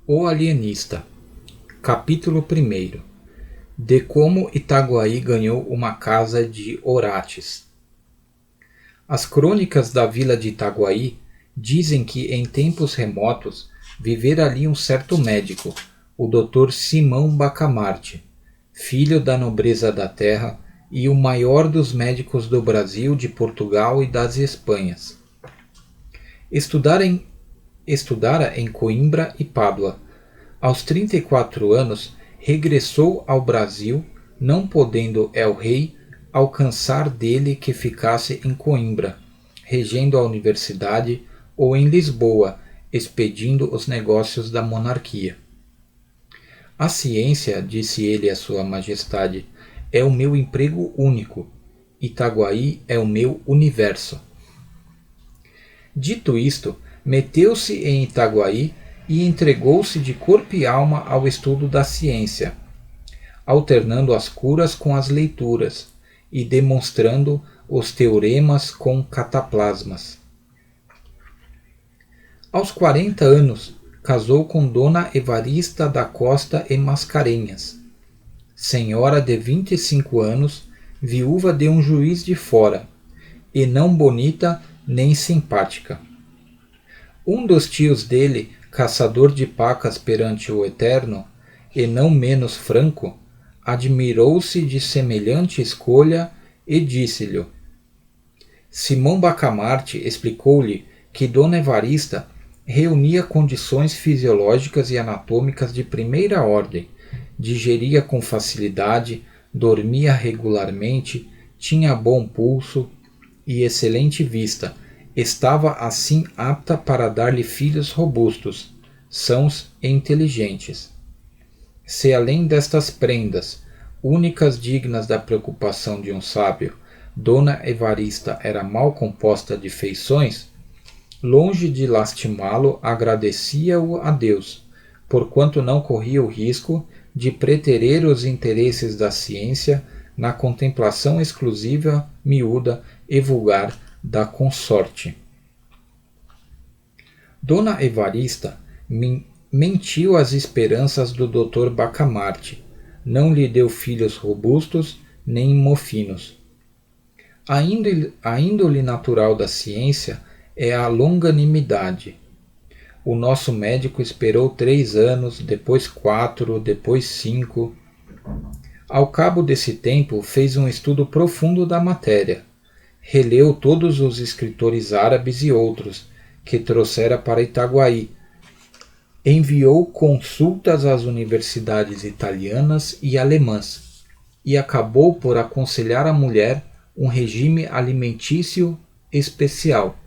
O Alienista. Capítulo 1. De como Itaguaí ganhou uma casa de Orates. As crônicas da vila de Itaguaí dizem que em tempos remotos vivera ali um certo médico, o Dr. Simão Bacamarte, filho da nobreza da terra e o maior dos médicos do Brasil, de Portugal e das Espanhas. Estudara em Coimbra e Pádua. Aos 34 anos, regressou ao Brasil, não podendo el-rei alcançar dele que ficasse em Coimbra, regendo a universidade, ou em Lisboa, expedindo os negócios da monarquia. A ciência, disse ele a sua majestade, é o meu emprego único. Itaguaí é o meu universo. Dito isto, meteu-se em Itaguaí e entregou-se de corpo e alma ao estudo da ciência, alternando as curas com as leituras e demonstrando os teoremas com cataplasmas. Aos 40 anos, casou com Dona Evarista da Costa e Mascarenhas, senhora de 25 anos, viúva de um juiz de fora, e não bonita nem simpática. Um dos tios dele, caçador de pacas perante o Eterno, e não menos franco, admirou-se de semelhante escolha e disse-lhe. Simão Bacamarte explicou-lhe que Dona Evarista reunia condições fisiológicas e anatômicas de primeira ordem, digeria com facilidade, dormia regularmente, tinha bom pulso e excelente vista. Estava assim apta para dar-lhe filhos robustos, sãos e inteligentes. Se além destas prendas, únicas dignas da preocupação de um sábio, Dona Evarista era mal composta de feições, longe de lastimá-lo, agradecia-o a Deus, porquanto não corria o risco de preterer os interesses da ciência na contemplação exclusiva, miúda e vulgar da consorte. Dona Evarista mentiu às esperanças do Dr. Bacamarte, não lhe deu filhos robustos nem mofinos. A índole natural da ciência é a longanimidade. O nosso médico esperou 3 anos, depois 4, depois 5. Ao cabo desse tempo, fez um estudo profundo da matéria. Releu todos os escritores árabes e outros, que trouxera para Itaguaí. Enviou consultas às universidades italianas e alemãs, e acabou por aconselhar à mulher um regime alimentício especial.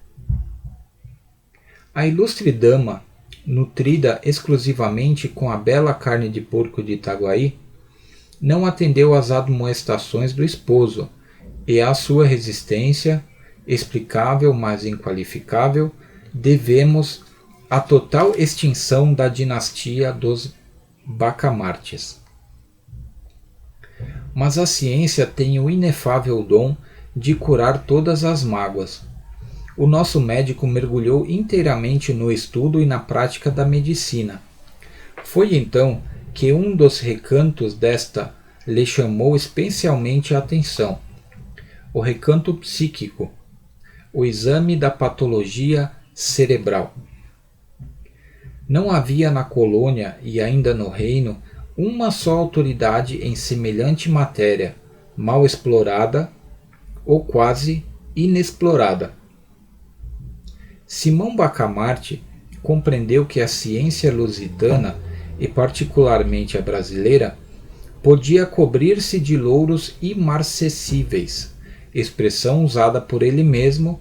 A ilustre dama, nutrida exclusivamente com a bela carne de porco de Itaguaí, não atendeu às admoestações do esposo, e à sua resistência, explicável mas inqualificável, devemos a total extinção da dinastia dos Bacamartes. Mas a ciência tem o inefável dom de curar todas as mágoas. O nosso médico mergulhou inteiramente no estudo e na prática da medicina. Foi então que um dos recantos desta lhe chamou especialmente a atenção. O recanto psíquico, o exame da patologia cerebral. Não havia na colônia e ainda no reino uma só autoridade em semelhante matéria, mal explorada ou quase inexplorada. Simão Bacamarte compreendeu que a ciência lusitana, e particularmente a brasileira, podia cobrir-se de louros imarcessíveis, expressão usada por ele mesmo,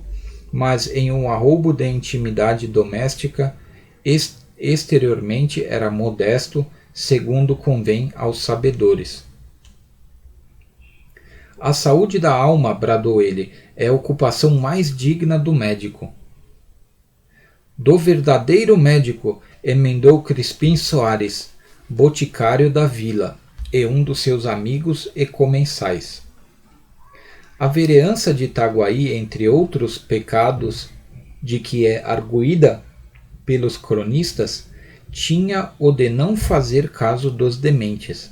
mas em um arroubo de intimidade doméstica, exteriormente era modesto, segundo convém aos sabedores. A saúde da alma, bradou ele, é a ocupação mais digna do médico. Do verdadeiro médico, emendou Crispim Soares, boticário da vila, e um dos seus amigos e comensais. A vereança de Itaguaí, entre outros pecados de que é arguída pelos cronistas, tinha o de não fazer caso dos dementes.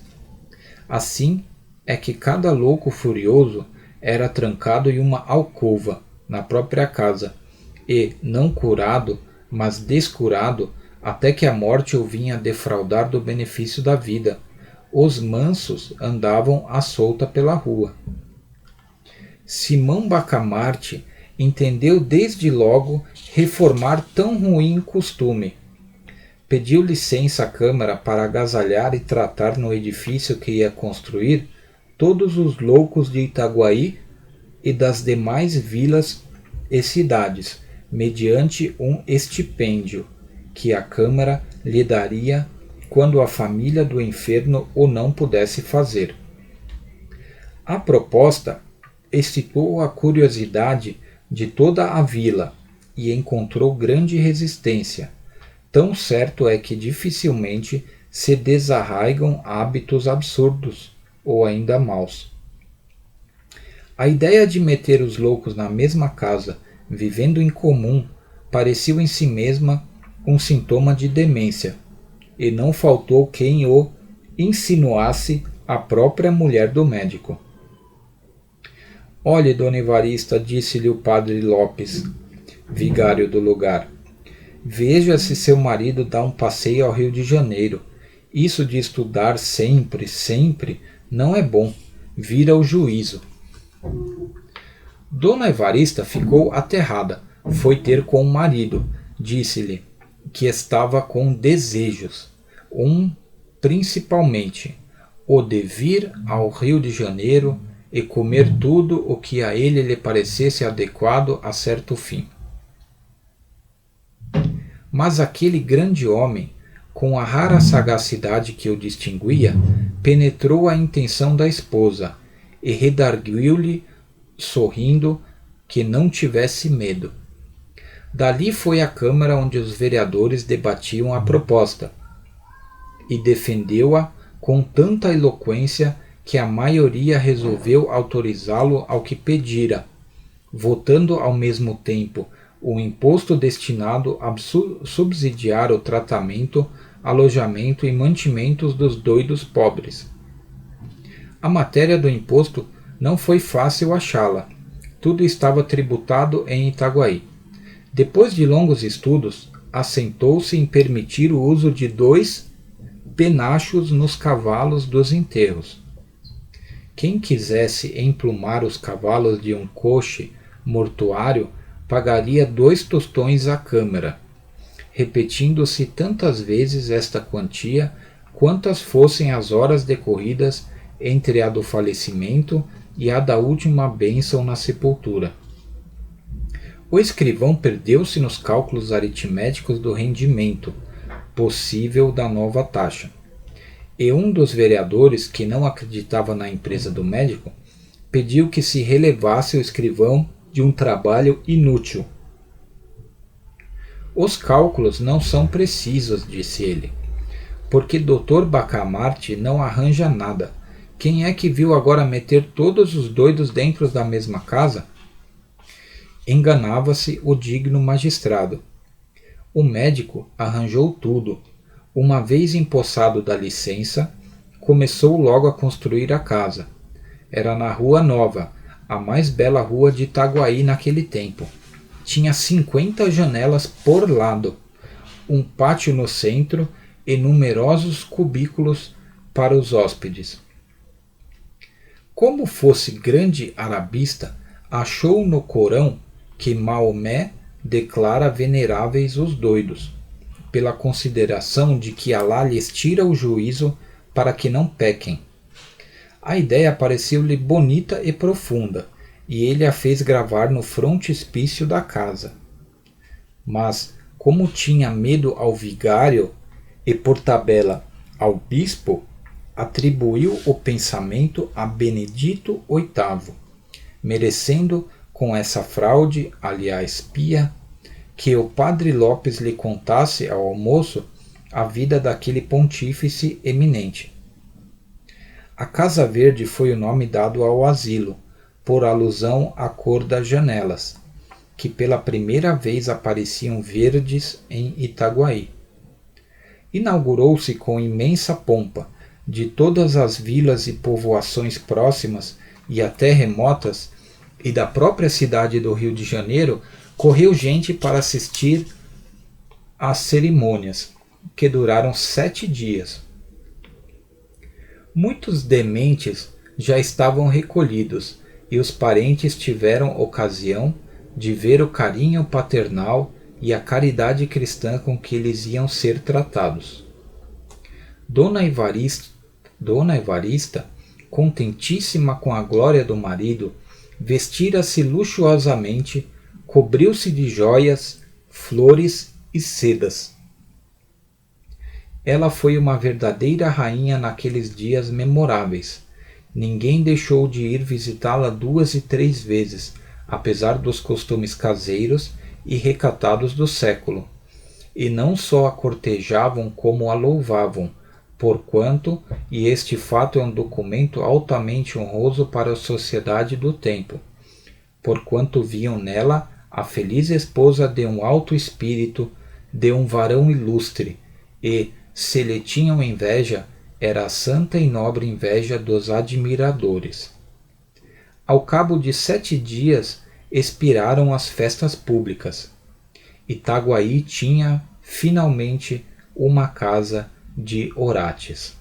Assim é que cada louco furioso era trancado em uma alcova na própria casa, e, não curado, mas descurado, até que a morte o vinha defraudar do benefício da vida, os mansos andavam à solta pela rua. Simão Bacamarte entendeu desde logo reformar tão ruim costume. Pediu licença à Câmara para agasalhar e tratar no edifício que ia construir todos os loucos de Itaguaí e das demais vilas e cidades, mediante um estipêndio que a Câmara lhe daria quando a família do enfermo o não pudesse fazer. A proposta excitou a curiosidade de toda a vila e encontrou grande resistência. Tão certo é que dificilmente se desarraigam hábitos absurdos ou ainda maus. A ideia de meter os loucos na mesma casa, vivendo em comum, pareceu em si mesma um sintoma de demência, e não faltou quem o insinuasse à própria mulher do médico. Olhe, dona Evarista, disse-lhe o padre Lopes, vigário do lugar. Veja se seu marido dá um passeio ao Rio de Janeiro. Isso de estudar sempre, sempre, não é bom. Vira o juízo. Dona Evarista ficou aterrada. Foi ter com o marido. Disse-lhe que estava com desejos. Principalmente, o de vir ao Rio de Janeiro e comer tudo o que a ele lhe parecesse adequado a certo fim. Mas aquele grande homem, com a rara sagacidade que o distinguia, penetrou a intenção da esposa e redarguiu-lhe, sorrindo, que não tivesse medo. Dali foi à Câmara onde os vereadores debatiam a proposta, e defendeu-a com tanta eloquência que a maioria resolveu autorizá-lo ao que pedira, votando ao mesmo tempo o imposto destinado a subsidiar o tratamento, alojamento e mantimentos dos doidos pobres. A matéria do imposto não foi fácil achá-la. Tudo estava tributado em Itaguaí. Depois de longos estudos, assentou-se em permitir o uso de 2 penachos nos cavalos dos enterros. Quem quisesse emplumar os cavalos de um coche mortuário pagaria 2 tostões à Câmara, repetindo-se tantas vezes esta quantia quantas fossem as horas decorridas entre a do falecimento e a da última bênção na sepultura. O escrivão perdeu-se nos cálculos aritméticos do rendimento possível da nova taxa, e um dos vereadores, que não acreditava na empresa do médico, pediu que se relevasse o escrivão de um trabalho inútil. Os cálculos não são precisos, disse ele, porque Dr. Bacamarte não arranja nada. Quem é que viu agora meter todos os doidos dentro da mesma casa? Enganava-se o digno magistrado. O médico arranjou tudo. Uma vez empossado da licença, começou logo a construir a casa. Era na Rua Nova, a mais bela rua de Itaguaí naquele tempo. Tinha 50 janelas por lado, um pátio no centro e numerosos cubículos para os hóspedes. Como fosse grande arabista, achou no Corão que Maomé declara veneráveis os doidos, pela consideração de que Alá lhes tira o juízo para que não pequem. A ideia pareceu-lhe bonita e profunda, e ele a fez gravar no frontispício da casa. Mas, como tinha medo ao vigário e, por tabela, ao bispo, atribuiu o pensamento a Benedito VIII, merecendo com essa fraude, aliás pia, que o padre Lopes lhe contasse ao almoço a vida daquele pontífice eminente. A Casa Verde foi o nome dado ao asilo, por alusão à cor das janelas, que pela primeira vez apareciam verdes em Itaguaí. Inaugurou-se com imensa pompa. De todas as vilas e povoações próximas e até remotas, e da própria cidade do Rio de Janeiro, correu gente para assistir às cerimônias, que duraram 7 dias. Muitos dementes já estavam recolhidos, e os parentes tiveram ocasião de ver o carinho paternal e a caridade cristã com que eles iam ser tratados. Dona Evarista, contentíssima com a glória do marido, vestira-se luxuosamente, cobriu-se de joias, flores e sedas. Ela foi uma verdadeira rainha naqueles dias memoráveis. Ninguém deixou de ir visitá-la 2 e 3 vezes, apesar dos costumes caseiros e recatados do século. E não só a cortejavam como a louvavam, porquanto, e este fato é um documento altamente honroso para a sociedade do tempo, porquanto viam nela a feliz esposa de um alto espírito, de um varão ilustre, e, se lhe tinham inveja, era a santa e nobre inveja dos admiradores. Ao cabo de 7 dias, expiraram as festas públicas. Itaguaí tinha, finalmente, uma casa de Orates.